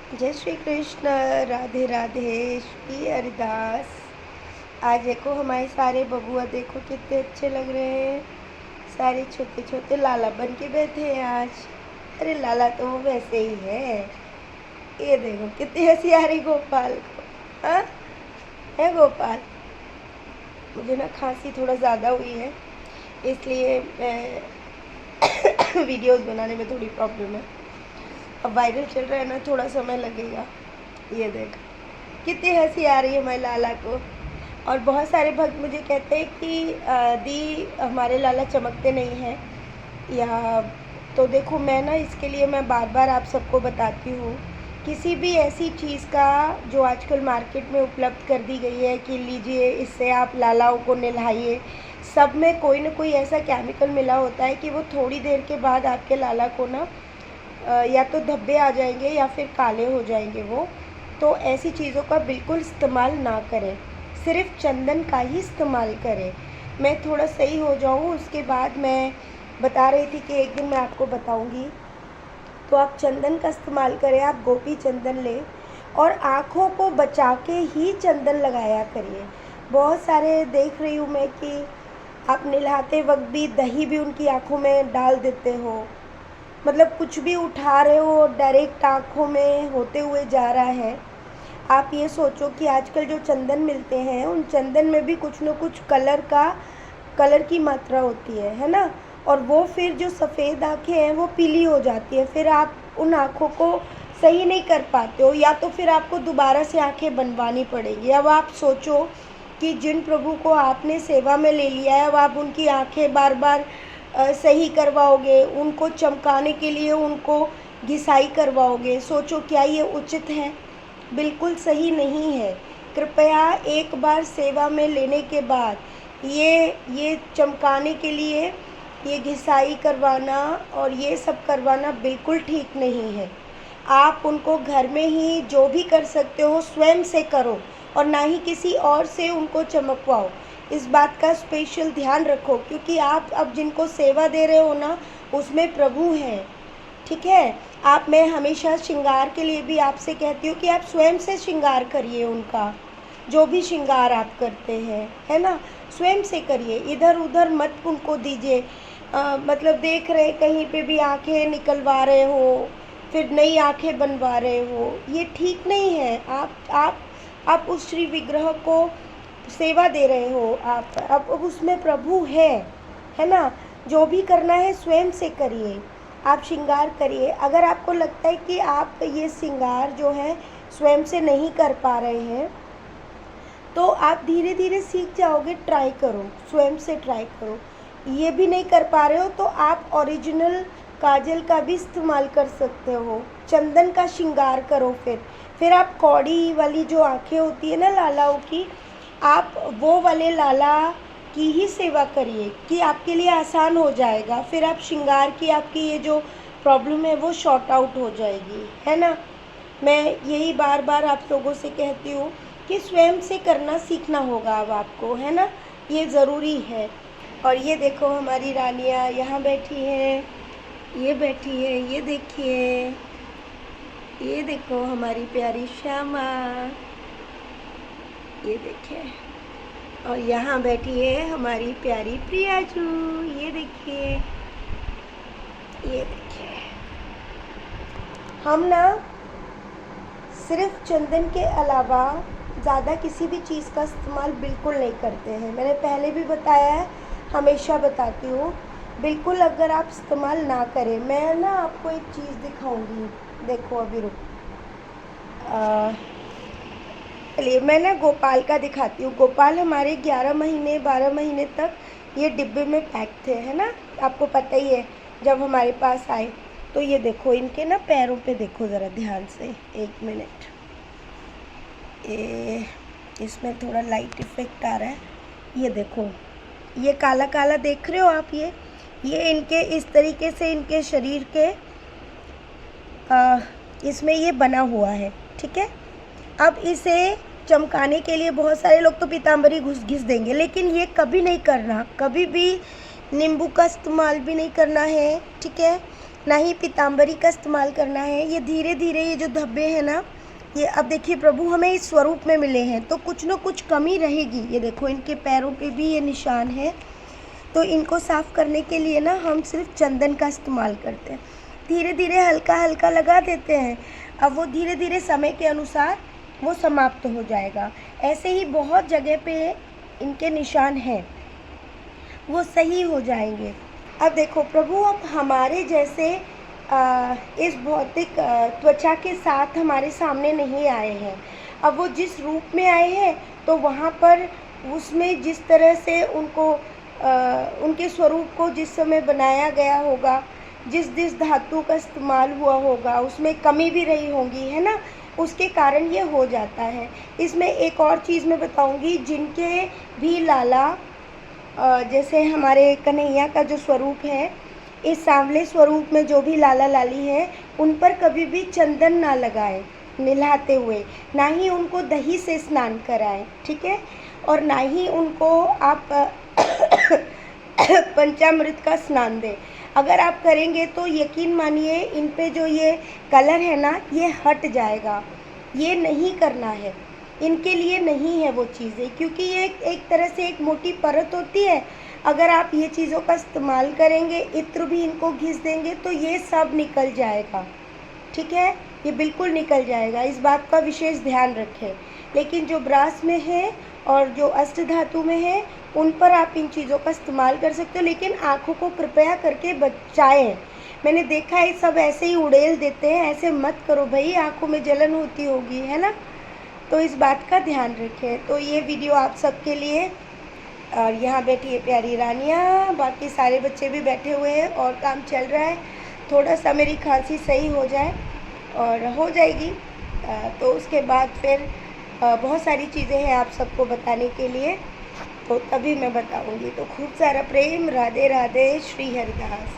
जय श्री कृष्ण। राधे राधे। श्री हरिदास। आज देखो हमारे सारे बबुआ देखो कितने अच्छे लग रहे हैं। सारे छोटे छोटे लाला बन के बैठे हैं आज। अरे लाला तो वो वैसे ही है। ये देखो कितनी हंसी आ रही गोपाल को। हाँ है गोपाल। मुझे ना खांसी थोड़ा ज़्यादा हुई है, इसलिए मैं वीडियोस बनाने में थोड़ी प्रॉब्लम है। अब वायरल चल रहा है ना, थोड़ा समय लगेगा। ये देख कितनी हंसी आ रही है हमारे लाला को। और बहुत सारे भक्त मुझे कहते हैं कि दी हमारे लाला चमकते नहीं हैं या। तो देखो मैं ना इसके लिए मैं बार बार आप सबको बताती हूँ, किसी भी ऐसी चीज़ का जो आजकल मार्केट में उपलब्ध कर दी गई है कि लीजिए इससे आप लालाओं को नहलाइए, सब में कोई ना कोई ऐसा केमिकल मिला होता है कि वो थोड़ी देर के बाद आपके लाला को ना या तो धब्बे आ जाएंगे या फिर काले हो जाएंगे वो। तो ऐसी चीज़ों का बिल्कुल इस्तेमाल ना करें, सिर्फ चंदन का ही इस्तेमाल करें। मैं थोड़ा सही हो जाऊँ उसके बाद मैं बता रही थी कि एक दिन मैं आपको बताऊंगी। तो आप चंदन का इस्तेमाल करें, आप गोपी चंदन लें और आँखों को बचा के ही चंदन लगाया करिए। बहुत सारे देख रही हूँ मैं कि आप नहलाते वक्त भी दही भी उनकी आँखों में डाल देते हो, मतलब कुछ भी उठा रहे हो डायरेक्ट आँखों में होते हुए जा रहा है। आप ये सोचो कि आजकल जो चंदन मिलते हैं उन चंदन में भी कुछ न कुछ कलर की मात्रा होती है ना। और वो फिर जो सफ़ेद आँखें हैं वो पीली हो जाती है, फिर आप उन आँखों को सही नहीं कर पाते हो, या तो फिर आपको दोबारा से आँखें बनवानी पड़ेगी। अब आप सोचो कि जिन प्रभु को आपने सेवा में ले लिया है, अब आप उनकी आँखें बार बार सही करवाओगे, उनको चमकाने के लिए उनको घिसाई करवाओगे। सोचो क्या ये उचित है? बिल्कुल सही नहीं है। कृपया एक बार सेवा में लेने के बाद ये चमकाने के लिए ये घिसाई करवाना और ये सब करवाना बिल्कुल ठीक नहीं है। आप उनको घर में ही जो भी कर सकते हो स्वयं से करो और ना ही किसी और से उनको चमकवाओ। इस बात का स्पेशल ध्यान रखो, क्योंकि आप अब जिनको सेवा दे रहे हो ना उसमें प्रभु हैं, ठीक है। मैं हमेशा श्रृंगार के लिए भी आपसे कहती हूँ कि आप स्वयं से श्रृंगार करिए उनका, जो भी श्रृंगार आप करते हैं, है ना, स्वयं से करिए, इधर उधर मत उनको दीजिए। मतलब देख रहे कहीं पे भी आंखें निकलवा रहे हो, फिर नई आंखें बनवा रहे हो, ये ठीक नहीं है। आप उस श्री विग्रह को सेवा दे रहे हो, आप अब उसमें प्रभु है ना। जो भी करना है स्वयं से करिए, आप श्रृंगार करिए। अगर आपको लगता है कि आप ये श्रृंगार जो है स्वयं से नहीं कर पा रहे हैं तो आप धीरे धीरे सीख जाओगे। ट्राई करो, स्वयं से ट्राई करो। ये भी नहीं कर पा रहे हो तो आप ओरिजिनल काजल का भी इस्तेमाल कर सकते हो, चंदन का श्रृंगार करो। फिर आप कौड़ी वाली जो आँखें होती है ना लालाओं की, आप वो वाले लाला की ही सेवा करिए कि आपके लिए आसान हो जाएगा। फिर आप श्रृंगार की आपकी ये जो प्रॉब्लम है वो शॉर्ट आउट हो जाएगी, है ना। मैं यही बार बार आप लोगों से कहती हूँ कि स्वयं से करना सीखना होगा अब आपको, है ना, ये ज़रूरी है। और ये देखो हमारी रानियाँ यहाँ बैठी हैं, ये बैठी है, ये देखिए, ये देखो हमारी प्यारी श्यामा, ये देखिए। और यहाँ बैठी है हमारी प्यारी प्रियाजू, ये देखिए, ये देखिए। हम ना सिर्फ चंदन के अलावा ज़्यादा किसी भी चीज़ का इस्तेमाल बिल्कुल नहीं करते हैं। मैंने पहले भी बताया है, हमेशा बताती हूँ, बिल्कुल अगर आप इस्तेमाल ना करें। मैं ना आपको एक चीज़ दिखाऊंगी, देखो अभी रुक, चलिए मैं ना गोपाल का दिखाती हूँ। गोपाल हमारे 11 महीने 12 महीने तक ये डिब्बे में पैक थे, है ना, आपको पता ही है जब हमारे पास आए। तो ये देखो इनके ना पैरों पे देखो ज़रा ध्यान से, एक मिनट, ये इसमें थोड़ा लाइट इफेक्ट आ रहा है। ये देखो ये काला काला देख रहे हो आप, ये इनके इस तरीके से इनके शरीर के इसमें ये बना हुआ है, ठीक है। अब इसे चमकाने के लिए बहुत सारे लोग तो पीताम्बरी घिस देंगे, लेकिन ये कभी नहीं करना, कभी भी नींबू का इस्तेमाल भी नहीं करना है, ठीक है। ना ही पीताम्बरी का इस्तेमाल करना है। ये धीरे धीरे ये जो धब्बे हैं ना, ये अब देखिए प्रभु हमें इस स्वरूप में मिले हैं तो कुछ न कुछ कमी रहेगी। ये देखो इनके पैरों पे भी ये निशान है, तो इनको साफ़ करने के लिए ना हम सिर्फ चंदन का इस्तेमाल करते हैं। धीरे धीरे हल्का हल्का लगा देते हैं। अब वो धीरे धीरे समय के अनुसार वो समाप्त हो जाएगा। ऐसे ही बहुत जगह पे इनके निशान हैं, वो सही हो जाएंगे। अब देखो प्रभु अब हमारे जैसे इस भौतिक त्वचा के साथ हमारे सामने नहीं आए हैं। अब वो जिस रूप में आए हैं तो वहाँ पर उसमें जिस तरह से उनको उनके स्वरूप को जिस समय बनाया गया होगा, जिस धातु का इस्तेमाल हुआ होगा, उसमें कमी भी रही होगी, है ना, उसके कारण ये हो जाता है। इसमें एक और चीज़ मैं बताऊंगी, जिनके भी लाला जैसे हमारे कन्हैया का जो स्वरूप है, इस सांवले स्वरूप में जो भी लाला लाली हैं, उन पर कभी भी चंदन ना लगाएं नहलाते हुए, ना ही उनको दही से स्नान कराएं, ठीक है, और ना ही उनको आप पंचामृत का स्नान दें। अगर आप करेंगे तो यकीन मानिए इन पे जो ये कलर है ना, ये हट जाएगा। ये नहीं करना है, इनके लिए नहीं है वो चीज़ें, क्योंकि ये एक तरह से एक मोटी परत होती है। अगर आप ये चीज़ों का इस्तेमाल करेंगे, इत्र भी इनको घिस देंगे तो ये सब निकल जाएगा, ठीक है, ये बिल्कुल निकल जाएगा। इस बात का विशेष ध्यान रखें। लेकिन जो ब्रास में है और जो अष्ट धातु में है, उन पर आप इन चीज़ों का इस्तेमाल कर सकते हो, लेकिन आँखों को कृपया करके बचाएं। मैंने देखा है सब ऐसे ही उड़ेल देते हैं, ऐसे मत करो भाई, आँखों में जलन होती होगी, है ना, तो इस बात का ध्यान रखें। तो ये वीडियो आप सबके लिए, और यहाँ बैठी है प्यारी रानियाँ, बाकी सारे बच्चे भी बैठे हुए हैं और काम चल रहा है। थोड़ा सा मेरी खांसी सही हो जाए और हो जाएगी, तो उसके बाद फिर बहुत सारी चीज़ें हैं आप सबको बताने के लिए, तो तभी मैं बताऊँगी। तो खूब सारा प्रेम, राधे राधे, श्री हरिदास।